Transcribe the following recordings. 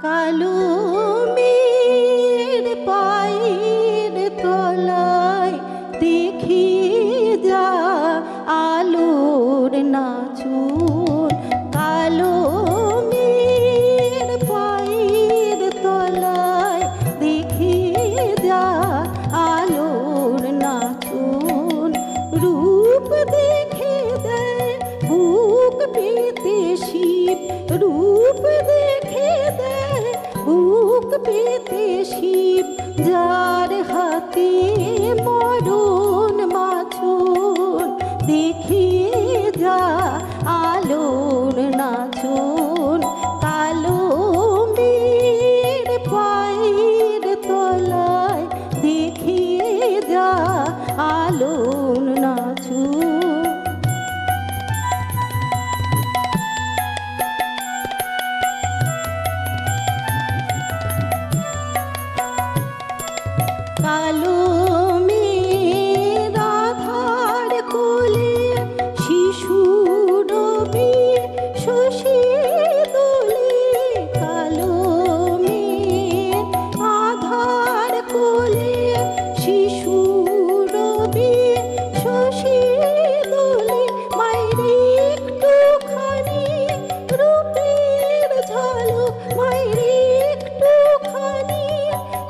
কালো মেয়ের পায়ের তলায় দেখি যা আলোর নাচন। কালো মেয়ের পায়ের তলায় দেখি যা আলোর নাচন। রূপ দেখে দেয় বুক পেতে শিব, রূপ দেখে দেয় বুক পেতে শিব, যার হাতে মরণ মাছন। দেখিয়ে যা আলোর নাচন। কালো মেয়ের পায়ের তলায় দেখিয়ে যা আলোর নাচন। কালো মেয়ের আধার কোলে শিশু রবি শশী দোলে। কালো মেয়ের আধার কোলে শিশু রবি শশী দোলে। মায়ের একটুখানি রূপের ঝলক, মায়ের একটুখানি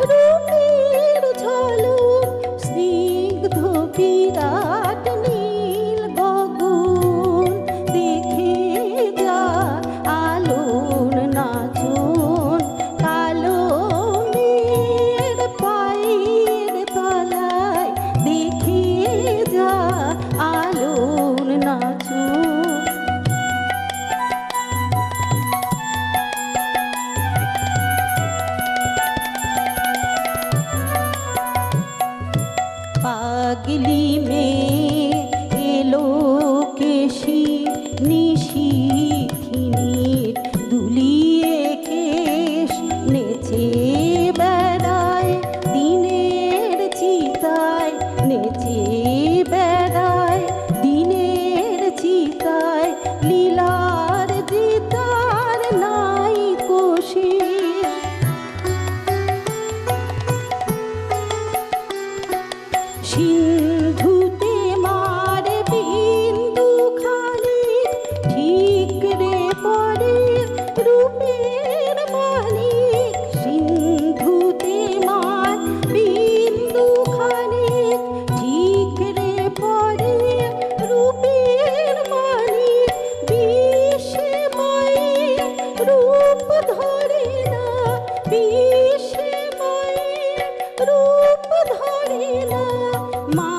রূপের ঝলক। স্নিগ্ধ বিরাট নীল গগন দেখে যা আলোর নাচন। কালো মেয়ের পায়ের তলায় দেখে যা আলোর নাচন। পাগলি মেয়ে এলো কেশি নিশিথিনীর দুলিয়ে কেশ নেচে বেড়ায় দিনের চিতায়, নেচে বেড়ায় দিনের চিতায়। লীলার দিতার নাই কোশে, সিন্ধুতে মারে বিন্দু খানি ঠিক রে পরে রূপের মানিক। সিন্ধুতে মার বিন্দু খানি ঠিক রে পরে রূপের মানিক। বিষে মায়ের রূপ ধরে না, বিষে মায়ের রূপ ধরে না। মা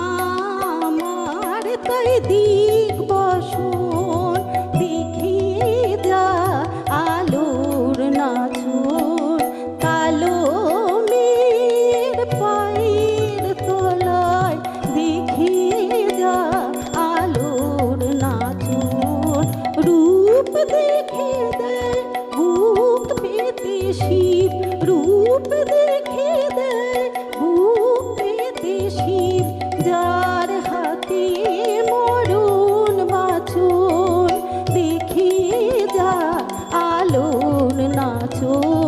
আমার তাই দিক বসন দেখিয়ে যা আলোর নাচন। কালো মেয়ের পায়ের তলায় দেখিয়ে যা আলোর নাচন। রূপ দেখে দেয় বুক পেতে শিব, রূপ দেখে দেয় বুক পেতে শিব, যার হাতে মরণ মাছন। দেখিয়ে যা আলোর নাচন।